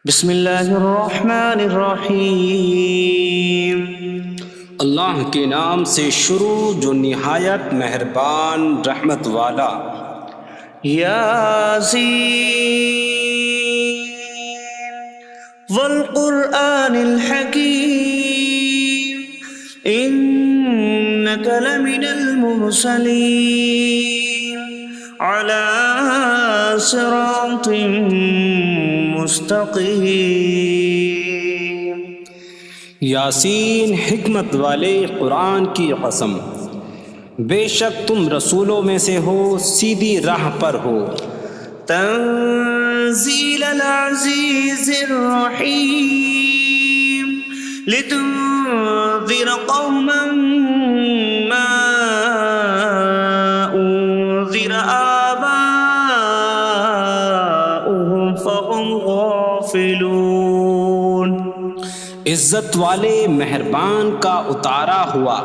بسم اللہ الرحمن الرحیم۔ اللہ کے نام سے شروع جو نہایت مہربان رحمت والا۔ یاسین والقرآن الحکیم انک لمن المرسلین علی صراط مستقیم۔ یاسین حکمت والے قرآن کی قسم، بے شک تم رسولوں میں سے ہو، سیدھی راہ پر ہو۔ تنزیل العزیز الرحیم لتنذر قوما ما انذر آباؤهم فهم غافلون۔ عزت والے مہربان کا اتارا ہوا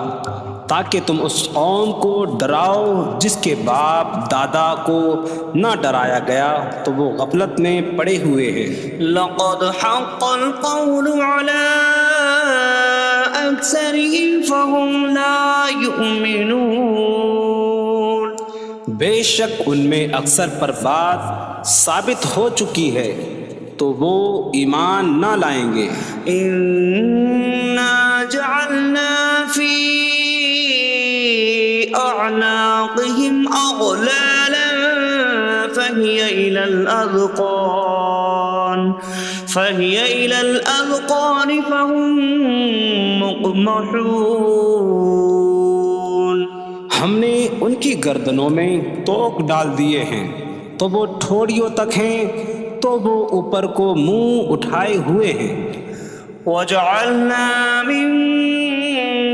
تاکہ تم اس قوم کو ڈراؤ جس کے باپ دادا کو نہ ڈرایا گیا تو وہ غفلت میں پڑے ہوئے ہیں۔ لقد حق القول على أكثرهم فهم لا يؤمنون۔ بے شک ان میں اکثر پر بات ثابت ہو چکی ہے تو وہ ایمان نہ لائیں گے۔ إنا جعلنا في أعناقهم أغلالا فهي إلى الأذقان فهم مقمحون۔ ہم نے ان کی گردنوں میں توق ڈال دیے ہیں تو وہ ٹھوڑیوں تک ہیں، تو وہ اوپر کو منہ اٹھائے ہوئے ہیں۔ وجعلنا من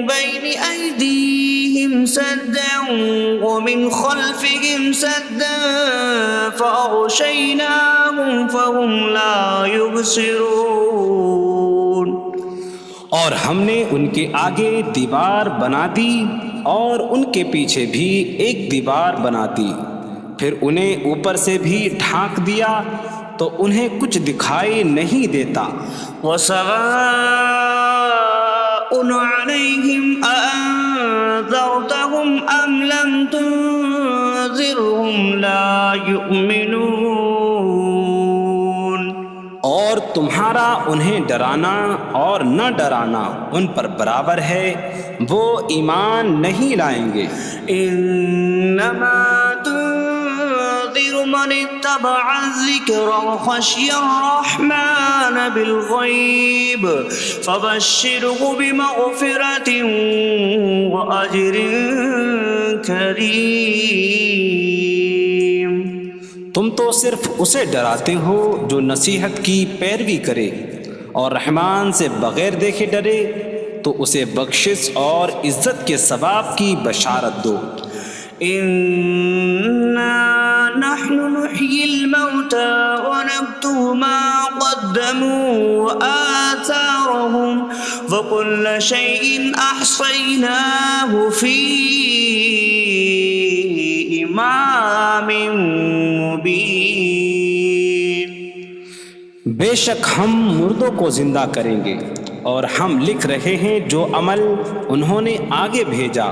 بين أيديهم سدا ومن خلفهم سدا فأغشيناهم فهم لا يبصرون۔ اور ہم نے ان کے آگے دیوار بنا دی اور ان کے پیچھے بھی ایک دیوار بنا دی، پھر انہیں اوپر سے بھی ڈھانک دیا تو انہیں کچھ دکھائی نہیں دیتا۔ وسواء عليهم أأنذرتهم أم لم تنذرهم لا يؤمنون۔ اور تمہارا انہیں ڈرانا اور نہ ڈرانا ان پر برابر ہے، وہ ایمان نہیں لائیں گے۔ انما تنذر من اتبع الذکر وخشی الرحمن بالغیب فبشره بمغفرة واجر کریم۔ تم تو صرف اسے ڈراتے ہو جو نصیحت کی پیروی کرے اور رحمان سے بغیر دیکھے ڈرے، تو اسے بخشش اور عزت کے ثواب کی بشارت دو۔ انا نحن نحيي الموتى ونكتب ما قدموا وآثارهم وكل شيء أحصيناه في إمام مبين۔ بے شک ہم مردوں کو زندہ کریں گے اور ہم لکھ رہے ہیں جو عمل انہوں نے آگے بھیجا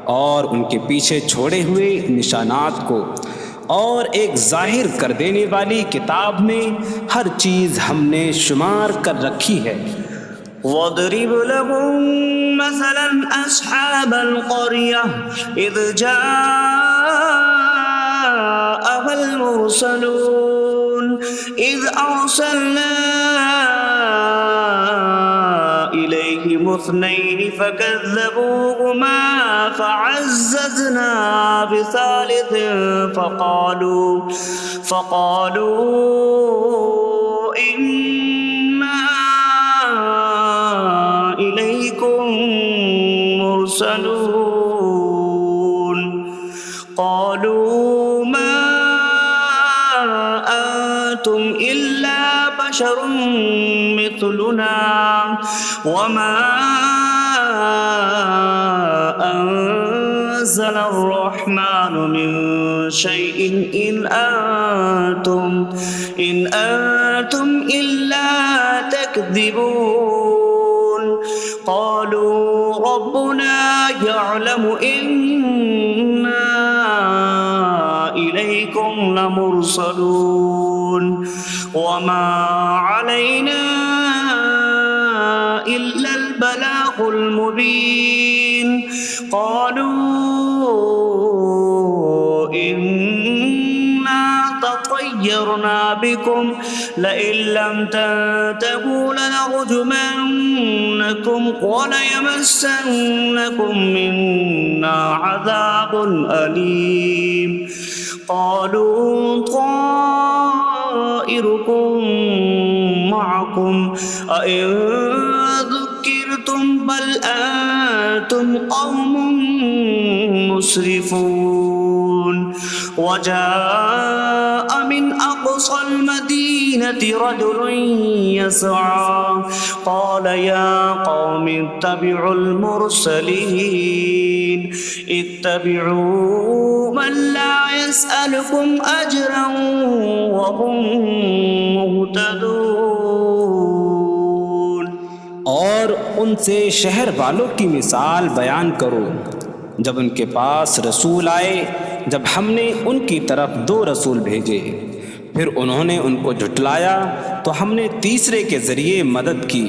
اور ان کے پیچھے چھوڑے ہوئے نشانات کو، اور ایک ظاہر کر دینے والی کتاب میں ہر چیز ہم نے شمار کر رکھی ہے۔ وَاضْرِبْ لَهُم مَّثَلًا أَصْحَابَ الْقَرْيَةِ إِذْ جَاءَهَا الْمُرْسَلُونَ إِذْ أَرْسَلْنَا إِلَيْهِمُ اثْنَيْنِ فَكَذَّبُوهُمَا فَعَزَّزْنَا بِثَالِثٍ فَقَالُوا إِنَّا إِلَيْكُمْ مُرْسَلُونَ۔ قَالُوا مَا أَنتُمْ إِلَّا بَشَرٌ مِثْلُنَا وَمَا أَنتُمْ نزل الرحمن من شيء إن أنتم إلا تكذبون قالوا ربنا يعلم إنا إليكم لمرسلون وما علينا إلا البلاغ المبين قالوا إنا تطيرنا بكم لئن لم تنتهوا لنرجمنكم وليمسنكم منا عذاب أليم قالوا طائركم معكم أئن ذكرتم بل أنتم قوم مسرفون وجاء من أقصى المدينة رجل يسعى قال يا قوم اتبعوا المرسلين اتبعوا من لا يسألكم أجرا وهم مهتدون اور ان سے شہر والوں کی مثال بیان کرو جب ان کے پاس رسول آئے جب ہم نے ان کی طرف 2 رسول بھیجے پھر انہوں نے ان کو جھٹلایا تو ہم نے تیسرے کے ذریعے مدد کی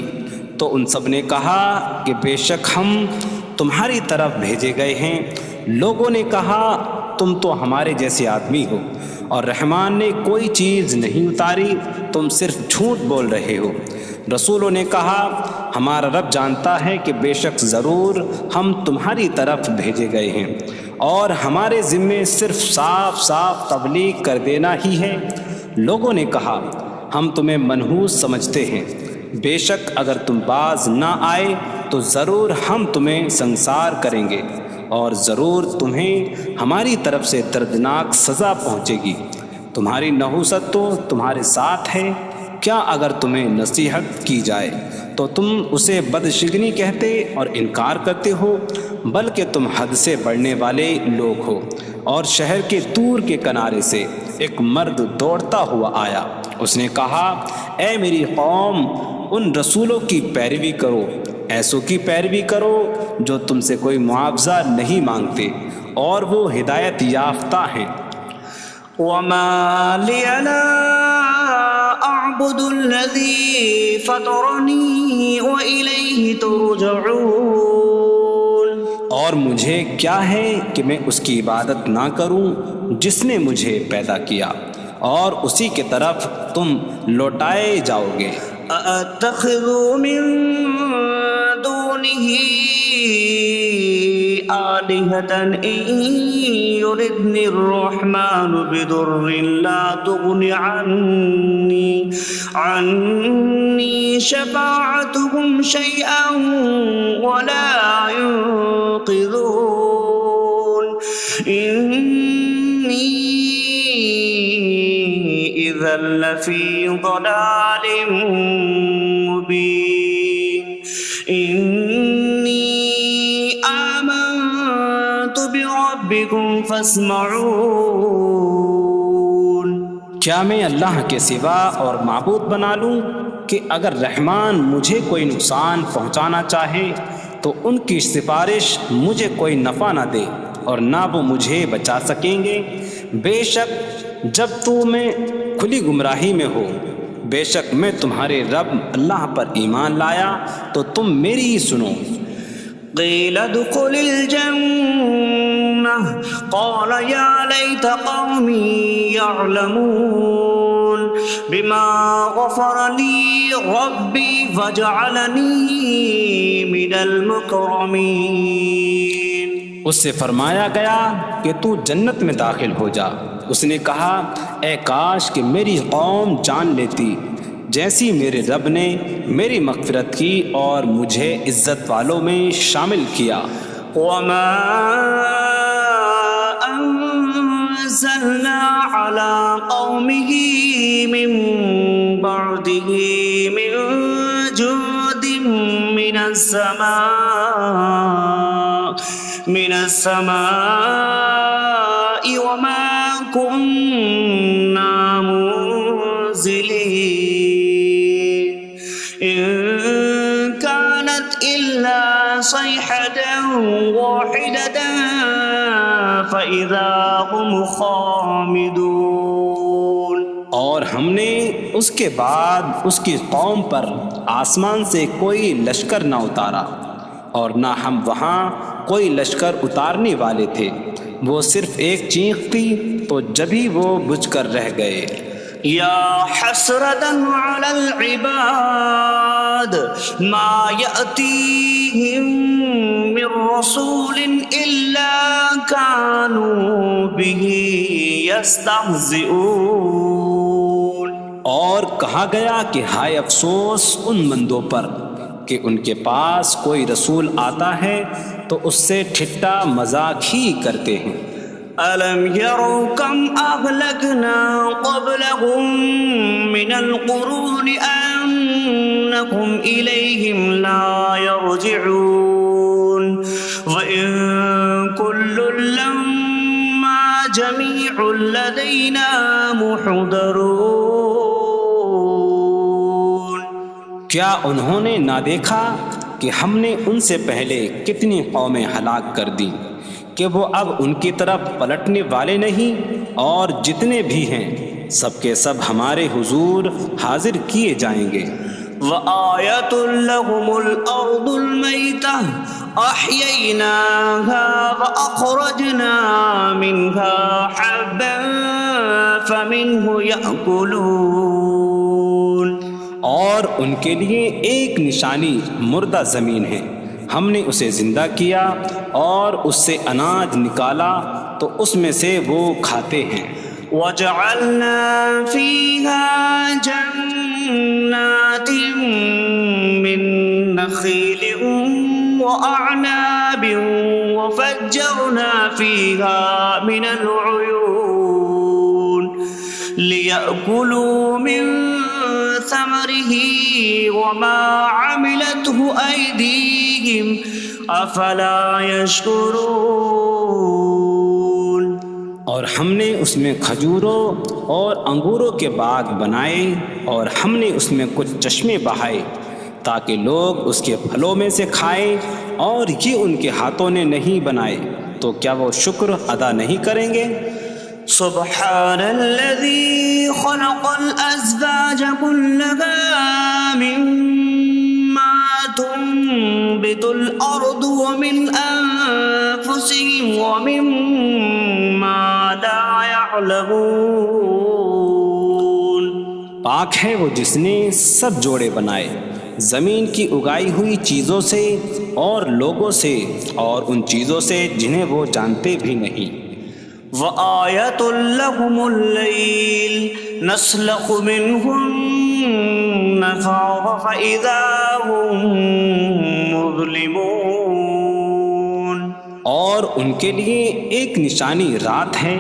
تو ان سب نے کہا کہ بے شک ہم تمہاری طرف بھیجے گئے ہیں لوگوں نے کہا تم تو ہمارے جیسے آدمی ہو اور رحمان نے کوئی چیز نہیں اتاری تم صرف جھوٹ بول رہے ہو رسولوں نے کہا ہمارا رب جانتا ہے کہ بے شک ضرور ہم تمہاری طرف بھیجے گئے ہیں اور ہمارے ذمے صرف صاف صاف تبلیغ کر دینا ہی ہے لوگوں نے کہا ہم تمہیں منحوس سمجھتے ہیں بے شک اگر تم باز نہ آئے تو ضرور ہم تمہیں سنسار کریں گے اور ضرور تمہیں ہماری طرف سے دردناک سزا پہنچے گی تمہاری نحوست تو تمہارے ساتھ ہے کیا اگر تمہیں نصیحت کی جائے تو تم اسے بدشگنی کہتے اور انکار کرتے ہو بلکہ تم حد سے بڑھنے والے لوگ ہو اور شہر کے دور کے کنارے سے ایک مرد دوڑتا ہوا آیا اس نے کہا اے میری قوم ان رسولوں کی پیروی کرو ایسوں کی پیروی کرو جو تم سے کوئی معاوضہ نہیں مانگتے اور وہ ہدایت یافتہ ہیں وما لي لا أعبد الذي فطرني وإليه ترجعون اور مجھے کیا ہے کہ میں اس کی عبادت نہ کروں جس نے مجھے پیدا کیا اور اسی کی طرف تم لوٹائے جاؤ گے أأتخذ من دونه آلهة إن يردني الرحمن بضر لا تغن عني شفاعتهم شيئا ولا ينقذون إني إذا لفي ضلال مبين إني آمنت بربكم فاسمعون کیا میں اللہ کے سوا اور معبود بنا لوں کہ اگر رحمان مجھے کوئی نقصان پہنچانا چاہے تو ان کی سفارش مجھے کوئی نفع نہ دے اور نہ وہ مجھے بچا سکیں گے بے شک جب میں کھلی گمراہی میں ہو بے شک میں تمہارے رب اللہ پر ایمان لایا تو تم میری ہی سنو قيل ادخل الجنة قال يا ليت قومي يعلمون بما غفر لي ربي فجعلني من المكرمين اس سے فرمایا گیا کہ تو جنت میں داخل ہو جا اس نے کہا اے کاش کہ میری قوم جان لیتی جیسی میرے رب نے میری مغفرت کی اور مجھے عزت والوں میں شامل کیا وما أنزلنا على قومه من بعده من جود من السماء من السماء وما كنا منزلين إن كانت إلا صيحة واحدة فإذا هم خامدون۔ اور ہم نے اس کے بعد اس کی قوم پر آسمان سے کوئی لشکر نہ اتارا، اور نہ ہم وہاں کوئی لشکر اتارنے والے تھے، وہ صرف ایک چیخ تھی تو جبھی وہ بجھ کر رہ گئے۔ یا حسرة على العباد ما يأتيهم من رسول إلا كانوا به يستهزئون۔ اور کہا گیا کہ ہائے افسوس ان بندوں پر کہ ان کے پاس کوئی رسول آتا ہے تو اس سے ٹھٹا مذاق ہی کرتے ہیں۔ أَلَمْ يَرَوْا كَمْ أَهْلَكْنَا قَبْلَهُمْ مِنَ الْقُرُونِ أَنَّكُمْ إِلَيْهِمْ لَا يَرْجِعُونَ وَإِن كُلٌّ لَّمَّا جَمِيعٌ لَّدَيْنَا مُحْضَرُونَ۔ کیا انہوں نے نہ دیکھا کہ ہم نے ان سے پہلے کتنی قومیں ہلاک کر دیں کہ وہ اب ان کی طرف پلٹنے والے نہیں، اور جتنے بھی ہیں سب کے سب ہمارے حضور حاضر کیے جائیں گے۔ وَآيَةٌ لَّهُمُ الْأَرْضُ الْمَيْتَةُ أَحْيَيْنَاهَا وَأَخْرَجْنَا مِنْهَا حَبًّا فَمِنْهُ يَأْكُلُونَ۔ اور ان کے لیے ایک نشانی مردہ زمین ہے، ہم نے اسے زندہ کیا اور اس سے اناج نکالا تو اس میں سے وہ کھاتے ہیں۔ وَجَعَلْنَا فِيهَا جَنَّاتٍ مِّن نَّخِيلٍ وَأَعْنَابٍ وَفَجَّرْنَا فِيهَا مِنَ الْعُيُونِ لِيَأْكُلُوا مِن ثَمَرِهِ وَمَا عَمِلَتْهُ أَيْدِيهِمْ أَفَلَا يَشْكُرُونَ۔ اور ہم نے اس میں کھجوروں اور انگوروں کے باغ بنائے، اور ہم نے اس میں کچھ چشمے بہائے تاکہ لوگ اس کے پھلوں میں سے کھائیں، اور یہ ان کے ہاتھوں نے نہیں بنائے، تو کیا وہ شکر ادا نہیں کریں گے؟ سبحان الذي خلق الأزواج كلها مما تنبت الأرض ومن أنفسهم ومما لا يعلمون۔ پاک ہے وہ جس نے سب جوڑے بنائے زمین کی اگائی ہوئی چیزوں سے اور لوگوں سے اور ان چیزوں سے جنہیں وہ جانتے بھی نہیں۔ وَآيَةٌ لَّهُمُ اللَّيْلُ نَسْلَخُ مِنْهُ النَّهَارَ فَإِذَا هُم مُظْلِمُونَ۔ اور ان کے لیے ایک نشانی رات ہے،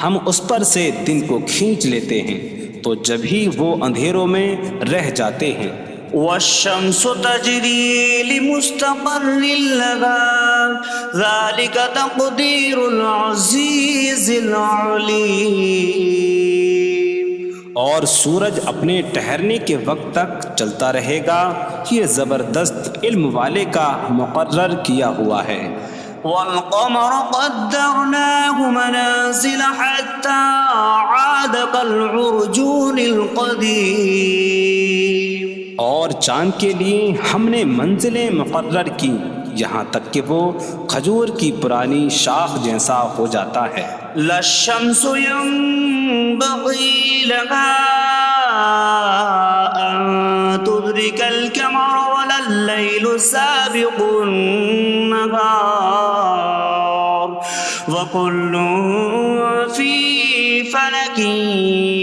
ہم اس پر سے دن کو کھینچ لیتے ہیں تو جبھی وہ اندھیروں میں رہ جاتے ہیں۔ وَالشَّمْسُ تَجْرِي لِمُسْتَقَرٍّ لَّهَا ذَلِكَ تَقْدِيرُ الْعَزِيزِ الْعَلِيمِ۔ اور سورج اپنے ٹھہرنے کے وقت تک چلتا رہے گا، یہ زبردست علم والے کا مقرر کیا ہوا ہے۔ وَالْقَمَرَ قَدَّرْنَاهُ مَنَازِلَ حَتَّى عَادَ كَالْعُرْجُونِ الْقَدِيمِ۔ اور چاند کے لیے ہم نے منزلیں مقرر کی یہاں تک کہ وہ کھجور کی پرانی شاخ جیسا ہو جاتا ہے۔ لا الشمس ينبغي لها أن تدرك القمر ولا الليل سابق النهار وكل في فلك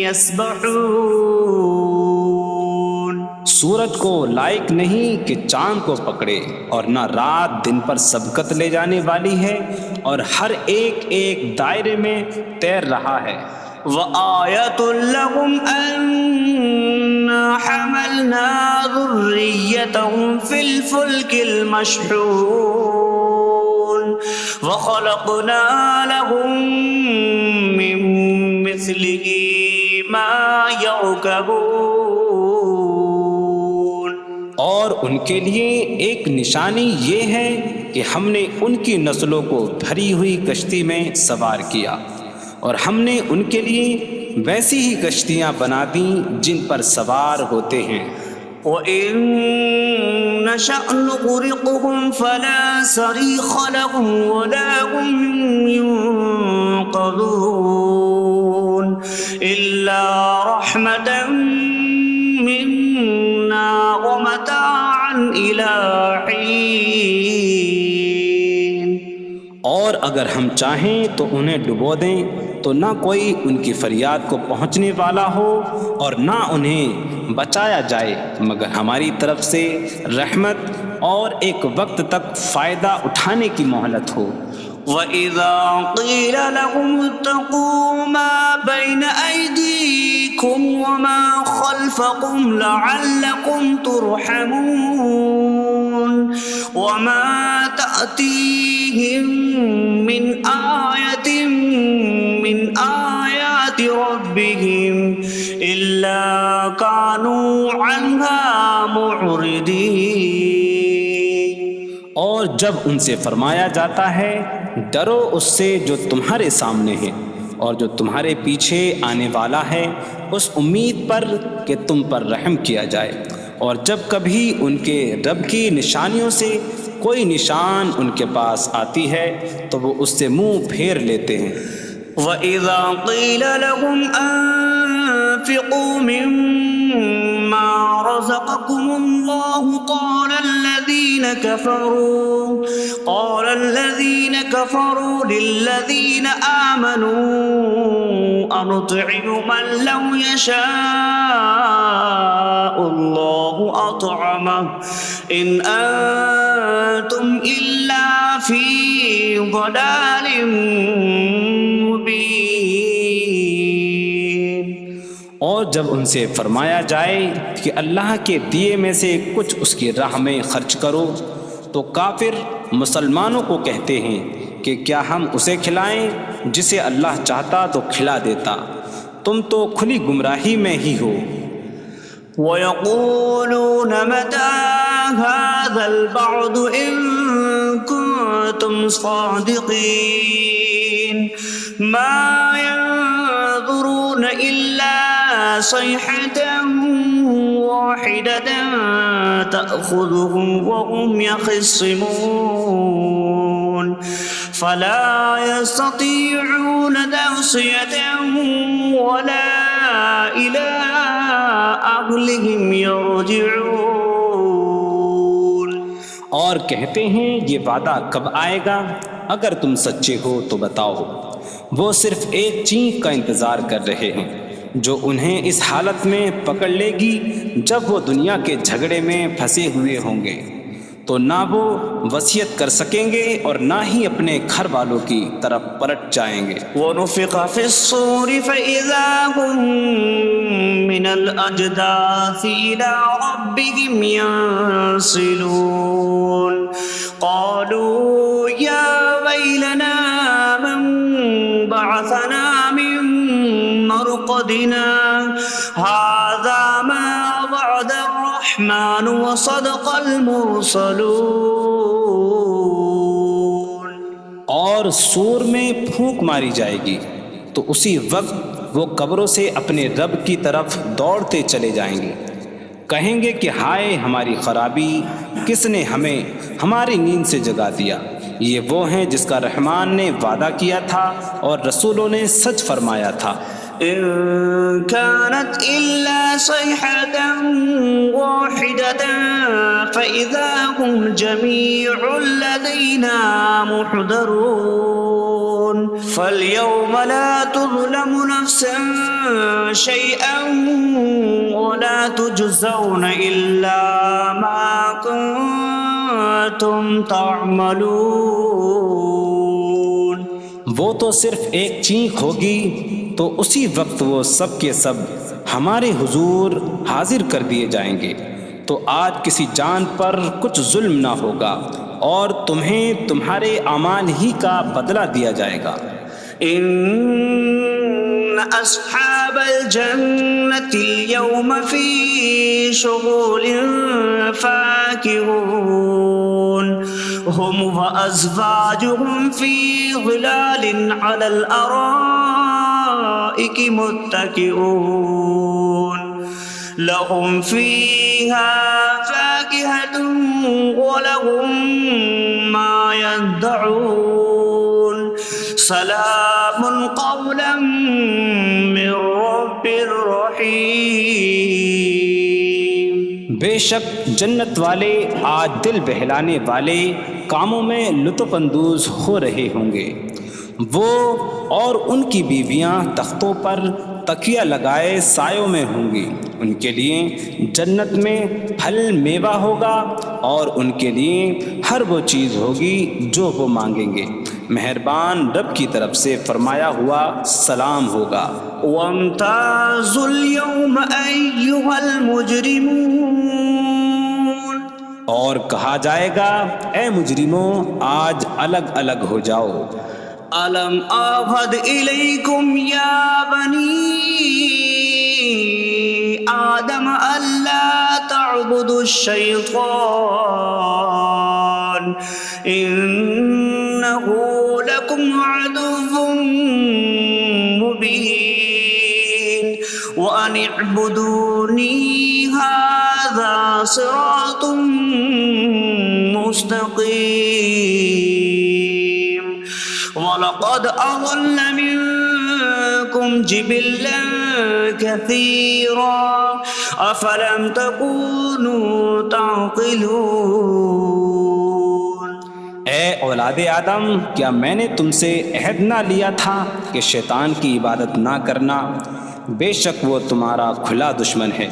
يسبحون۔ سورج کو لائق نہیں کہ چاند کو پکڑے، اور نہ رات دن پر سبقت لے جانے والی ہے، اور ہر ایک ایک دائرے میں تیر رہا ہے۔ وَآيَةٌ لَّهُمْ أَنَّا حَمَلْنَا ذُرِّيَّتَهُمْ فِي الْفُلْكِ الْمَشْحُونِ۔ وخلقنا لهم من مثله ما يركبون. اور ان کے لیے ایک نشانی یہ ہے کہ ہم نے ان کی نسلوں کو بھری ہوئی کشتی میں سوار کیا، اور ہم نے ان کے لیے ویسی ہی کشتیاں بنا دیں جن پر سوار ہوتے ہیں. وَإِن نَّشَأْ نُغْرِقْهُمْ فَلَا صَرِيخَ لَهُمْ وَلَا هُمْ يُنقَذُونَ إِلَّا رَحْمَةً مِّنَّا وَمَتَاعًا إِلَىٰ حِينٍ. اور اگر ہم چاہیں تو انہیں ڈبو دیں تو نہ کوئی ان کی فریاد کو پہنچنے والا ہو اور نہ انہیں بچایا جائے مگر ہماری طرف سے رحمت اور ایک وقت تک فائدہ اٹھانے کی مہلت ہو. وَإِذَا قِيلَ لَهُمُ اتَّقُوا مَا بَيْنَ أَيْدِيكُمْ وَمَا خَلْفَكُمْ لَعَلَّكُمْ تُرْحَمُونَ وَمَا تَأْتِيهِم مِّنْ آيَةٍ مِّنْ آيَاتِ رَبِّهِمْ إِلَّا كَانُوا عَنْهَا مُعْرِضِينَ. اور جب ان سے فرمایا جاتا ہے ڈرو اس سے جو تمہارے سامنے ہے اور جو تمہارے پیچھے آنے والا ہے، اس امید پر کہ تم پر رحم کیا جائے، اور جب کبھی ان کے رب کی نشانیوں سے کوئی نشان ان کے پاس آتی ہے تو وہ اس سے منہ پھیر لیتے ہیں. وَإِذَا قِيلَ لَهُمْ أَنفِقُوا مِمَّا رَزَقَكُمُ اللَّهُ قَالَ الَّذِينَ كَفَرُوا لِلَّذِينَ آمَنُوا أَنُطْعِمُ مَن لَّوْ يَشَاءُ اللَّهُ أَطْعَمَهُ إِنْ أَنتُمْ إِلَّا فِي ضَلَالٍ مبین. اور جب ان سے فرمایا جائے کہ اللہ کے دیے میں سے کچھ اس کی راہ میں خرچ کرو تو کافر مسلمانوں کو کہتے ہیں کہ کیا ہم اسے کھلائیں جسے اللہ چاہتا تو کھلا دیتا، تم تو کھلی گمراہی میں ہی ہو. وَيَقُولُونَ مَتَىٰ هَٰذَا الْوَعْدُ إِن كُنتُمْ صَادِقِينَ مَا يَنظُرُونَ إِلَّا صَيْحَةً وَاحِدَةً تَأْخُذُهُمْ وَهُمْ يَخِصِّمُونَ فَلَا يَسْتَطِيعُونَ تَوْصِيَةً وَلَا إِلَىٰ أَهْلِهِمْ يَرْجِعُونَ. اور کہتے ہیں یہ وعدہ کب آئے گا؟ اگر تم سچے ہو تو بتاؤ. وہ صرف ایک چینک کا انتظار کر رہے ہیں جو انہیں اس حالت میں پکڑ لے گی جب وہ دنیا کے جھگڑے میں پھنسے ہوئے ہوں گے، تو نہ وہ وصیت کر سکیں گے اور نہ ہی اپنے گھر والوں کی طرف پلٹ جائیں گے. وَنُفِخَ فِي الصُّورِ فَإِذَا هُم مِّنَ الْأَجْدَاثِ إِلَىٰ رَبِّهِمْ يَنسِلُونَ قَالُوا يَا وَيْلَنَا مَن بَعَثَنَا مِن مَّرْقَدِنَا هَٰذَا مَا وَعَدَ الرَّحْمَٰنُ وَصَدَقَ الْمُرْسَلُونَ. اور سور میں پھونک ماری جائے گی تو اسی وقت وہ قبروں سے اپنے رب کی طرف دوڑتے چلے جائیں گے، کہیں گے کہ ہائے ہماری خرابی، کس نے ہمیں ہماری نیند سے جگا دیا. یہ وہ ہیں جس کا رحمان نے وعدہ کیا تھا اور رسولوں نے سچ فرمایا تھا. إن كانت إلا صيحة واحدة فإذا هم جميع لدينا محضرون. فاليوم لا تظلم نفس شيئا ولا تجزون إلا ما كنتم تعملون. وہ تو صرف ایک چینک ہوگی تو اسی وقت وہ سب کے سب ہمارے حضور حاضر کر دیے جائیں گے، تو آج کسی جان پر کچھ ظلم نہ ہوگا اور تمہیں تمہارے اعمال ہی کا بدلہ دیا جائے گا۔ إن أصحاب الجنة اليوم في شغل فاكهون هم وأزواجهم في ظلال على الأرائك متكئون لهم فيها فاكهة ولهم ما يدعون سلام قولا من رب رحیم۔ بے شک جنت والے آج دل بہلانے والے کاموں میں لطف اندوز ہو رہے ہوں گے۔ وہ اور ان کی بیویاں تختوں پر تکیہ لگائے سایوں میں ہوں گی۔ ان کے لیے جنت میں پھل میوہ ہوگا اور ان کے لیے ہر وہ چیز ہوگی جو وہ مانگیں گے۔ مہربان رب کی طرف سے فرمایا ہوا سلام ہوگا۔ وامتازوا اليوم أيها المجرمون، اور کہا جائے گا اے مجرموں آج الگ الگ ہو جاؤ۔ ألم أعهد إليكم يا بني آدم ألا تعبدوا الشيطان إنه لكم عدو مبين وأن اعبدوني هذا صراط مستقيم وَلَقَدْ أَضَلَّ مِنكُمْ جِبِلًّا كَثِيرًا أَفَلَمْ تَكُونُوا تَعْقِلُونَ۔ اے اولاد آدم، کیا میں نے تم سے عہد نہ لیا تھا کہ شیطان کی عبادت نہ کرنا؟ بے شک وہ تمہارا کھلا دشمن ہے،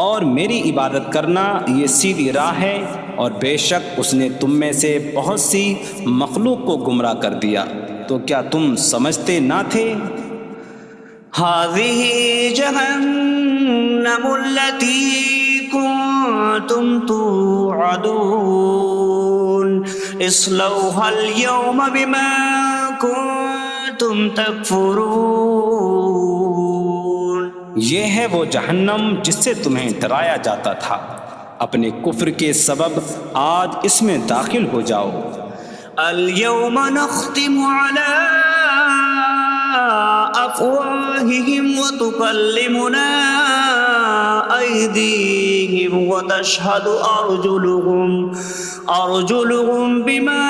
اور میری عبادت کرنا یہ سیدھی راہ ہے، اور بے شک اس نے تم میں سے بہت سی مخلوق کو گمراہ کر دیا، تو کیا تم سمجھتے نہ تھے؟ هذه جهنم التي كنتم توعدون اصلوها اليوم بما كنتم تكفرون۔ یہ ہے وہ جہنم جس سے تمہیں ڈرایا جاتا تھا، اپنے کفر کے سبب آج اس میں داخل ہو جاؤ۔ اليوم نختم على أفواههم وتكلمنا أيديهم وتشهد أرجلهم بما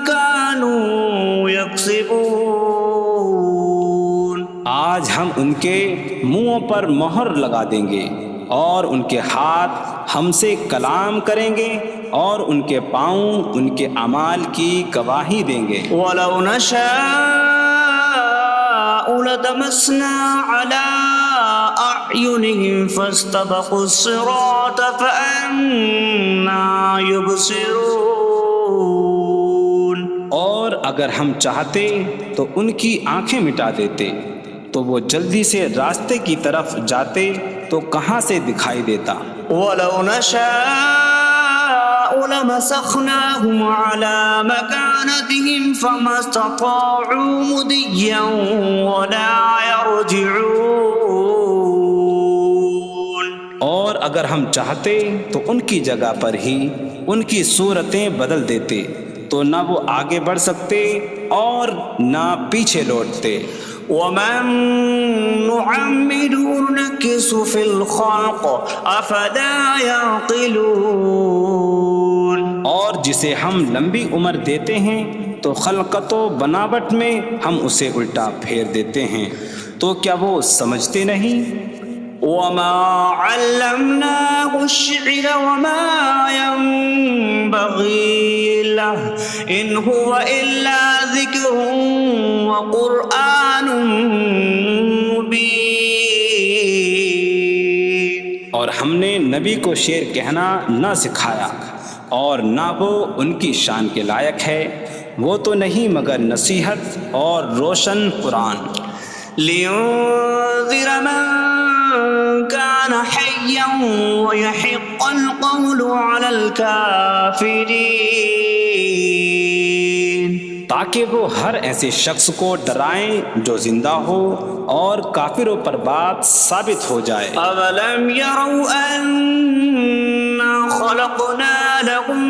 كانوا يكسبون۔ آج ہم ان کے منہوں پر مہر لگا دیں گے، اور ان کے ہاتھ ہم سے کلام کریں گے، اور ان کے پاؤں ان کے اعمال کی گواہی دیں گے۔ وَلَوْ نَشَاءُ لَطَمَسْنَا عَلَىٰ أَعْيُنِهِمْ فَاسْتَبَقُوا الصِّرَاطَ فَأَنَّىٰ يُبْصِرُونَ۔ اور اگر ہم چاہتے تو ان کی آنکھیں مٹا دیتے، تو وہ جلدی سے راستے کی طرف جاتے تو کہاں سے دکھائی دیتا۔ وَلَوْ نَشَاءُ لَمَسَخْنَاهُمْ عَلَىٰ مَكَانَتِهِمْ فَمَا اسْتَطَاعُوا مُضِيًّا وَلَا يَرْجِعُونَ۔ اور اگر ہم چاہتے تو ان کی جگہ پر ہی ان کی صورتیں بدل دیتے، تو نہ وہ آگے بڑھ سکتے اور نہ پیچھے لوٹتے۔ وَمَن نُّعَمِّرْهُ نُنَكِّسْهُ فِي الْخَلْقِ أَفَلَا يَعْقِلُونَ۔ اور جسے ہم لمبی عمر دیتے ہیں تو خلقت و بناوٹ میں ہم اسے الٹا پھیر دیتے ہیں، تو کیا وہ سمجھتے نہیں؟ وَمَا عَلَّمْنَاهُ الشِّعْرَ وَمَا يَنبَغِي لَهُ إِنْ هُوَ إِلَّا ذِكْرٌ وَقُرْآنٌ مُّبِينٌ۔ اور ہم نے نبی کو شعر کہنا نہ سکھایا، اور نہ وہ ان کی شان کے لائق ہے، وہ تو نہیں مگر نصیحت اور روشن قرآن۔ لِيُنذِرَ مَن كَانَ حَيًّا حيا ويحق القول على الكافرين تاکہ وہ ہر ایسے شخص کو ڈرائیں جو زندہ ہو اور کافروں پر بات ثابت ہو جائے۔ أولم يروا أنا خلقنا لهم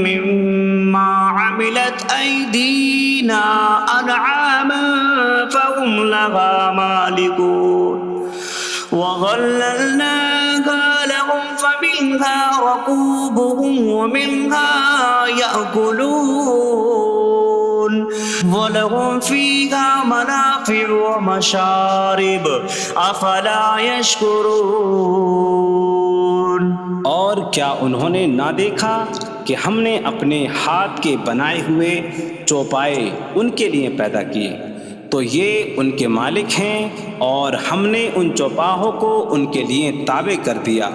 مما عملت أيدينا أنعاما فهم لها مالكون وظللناها لهم فمنها ركوبهم ومنها يأكلون وَلَهُمْ فِيهَا مَنَافِعُ وَمَشَارِبُ أَفَلَا يَشْكُرُونَ۔ اور کیا انہوں نے نہ دیکھا کہ ہم نے اپنے ہاتھ کے بنائے ہوئے چوپائے ان کے لیے پیدا کیے، تو یہ ان کے مالک ہیں، اور ہم نے ان چوپاہوں کو ان کے لیے تابع کر دیا۔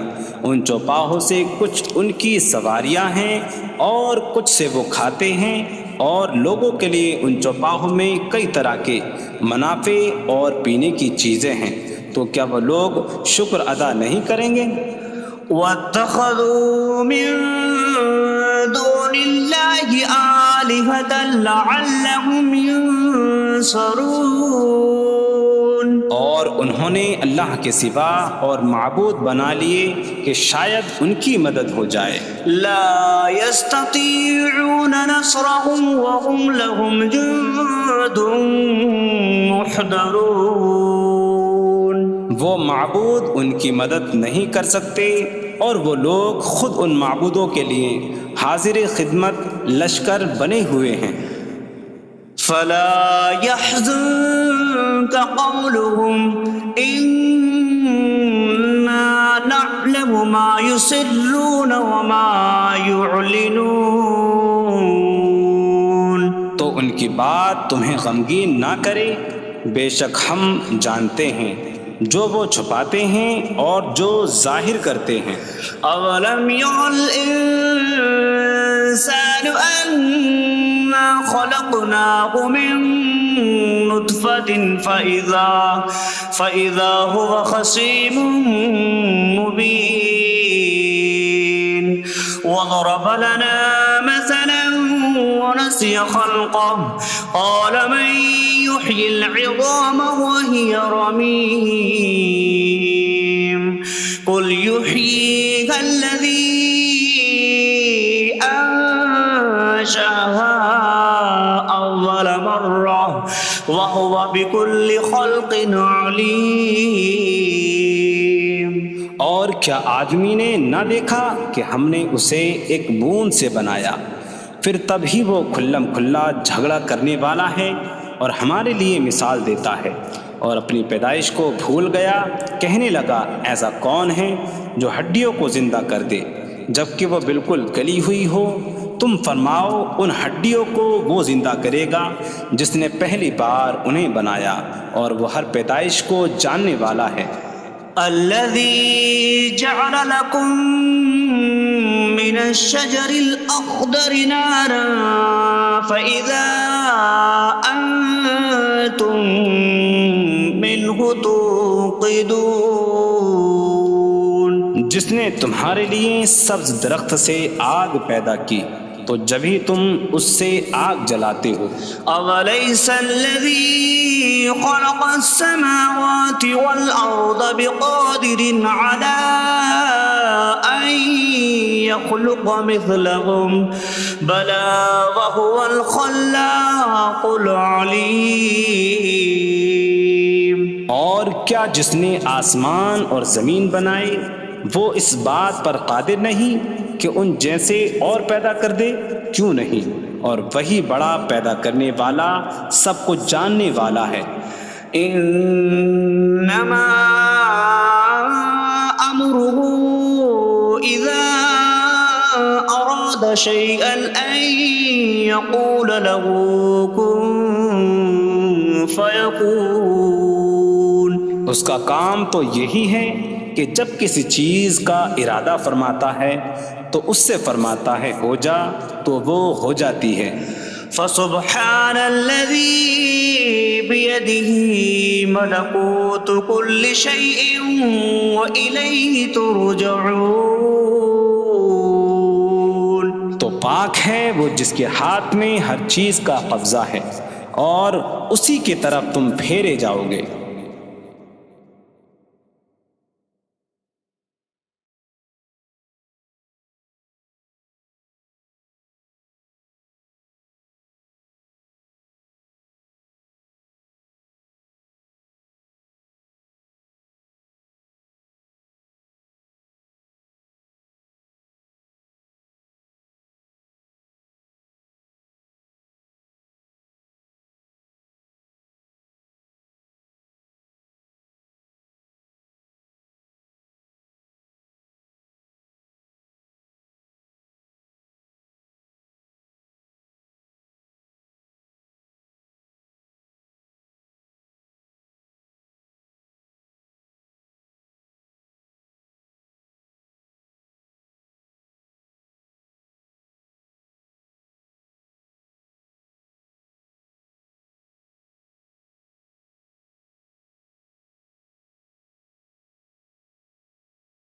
ان چوپاہوں سے کچھ ان کی سواریاں ہیں اور کچھ سے وہ کھاتے ہیں، اور لوگوں کے لیے ان چوپاہوں میں کئی طرح کے منافع اور پینے کی چیزیں ہیں، تو کیا وہ لوگ شکر ادا نہیں کریں گے؟ وَاتَّخَذُوا مِن دُونِ اللَّهِ آلِهَةً لَعَلَّهُمْ يُنصَرُونَ۔ اور انہوں نے اللہ کے سوا اور معبود بنا لیے کہ شاید ان کی مدد ہو جائے۔ لا يستطيعون نصرهم وهم لهم جند محضرون۔ وہ معبود ان کی مدد نہیں کر سکتے، اور وہ لوگ خود ان معبودوں کے لیے حاضر خدمت لشکر بنے ہوئے ہیں۔ فلا يحزنك قولهم إنا نعلم ما يسرون وما يعلنون۔ تو ان کی بات تمہیں غمگین نہ کرے، بے شک ہم جانتے ہیں جو وہ چھپاتے ہیں اور جو ظاہر کرتے ہیں۔ اولم ير الانسان انا خلقناه من نطفة فإذا هو خصيم مبين وضرب لنا مثلا ونسي خلقه قال من يحيي العظام وهي رميم قل يحييها الذي أنشأها أول مرة وهو بكل خلق عليم۔ اور کیا آدمی نے نہ دیکھا کہ ہم نے اسے ایک بوند سے بنایا، پھر تب ہی وہ کھلم کھلا جھگڑا کرنے والا ہے اور ہمارے لیے مثال دیتا ہے، اور اپنی پیدائش کو بھول گیا، کہنے لگا ایسا کون ہے جو ہڈیوں کو زندہ کر دے جبکہ وہ بالکل گلی ہوئی ہو؟ تم فرماؤ ان ہڈیوں کو وہ زندہ کرے گا جس نے پہلی بار انہیں بنایا، اور وہ ہر پیدائش کو جاننے والا ہے۔ الذي جعل لكم من الشجر الأخضر نارا فإذا أنتم منه توقدون۔ جس نے تمہارے لیے سبز درخت سے آگ پیدا کی تو جبھی تم اس سے آگ جلاتے ہو۔ أَوَلَيْسَ الَّذِي خَلَقَ السَّمَاوَاتِ وَالْأَرْضَ بِقَادِرٍ عَلَىٰ أَن يَخْلُقَ مِثْلَهُم بَلَىٰ وَهُوَ الْخَلَّاقُ الْعَلِيمُ۔ اور کیا جس نے آسمان اور زمین بنائے وہ اس بات پر قادر نہیں کہ ان جیسے اور پیدا کر دے؟ کیوں نہیں، اور وہی بڑا پیدا کرنے والا سب کچھ جاننے والا ہے۔ انما امره اذا اراد شيئا ان يقول له كن فيكون۔ اس کا کام تو یہی ہے کہ جب کسی چیز کا ارادہ فرماتا ہے تو اس سے فرماتا ہے ہو جا، تو وہ ہو جاتی ہے۔ فسبحان الذي بيده ملكوت كل شيء وإليه ترجعون. تو پاک ہے وہ جس کے ہاتھ میں ہر چیز کا قبضہ ہے اور اسی کی طرف تم پھیرے جاؤ گے.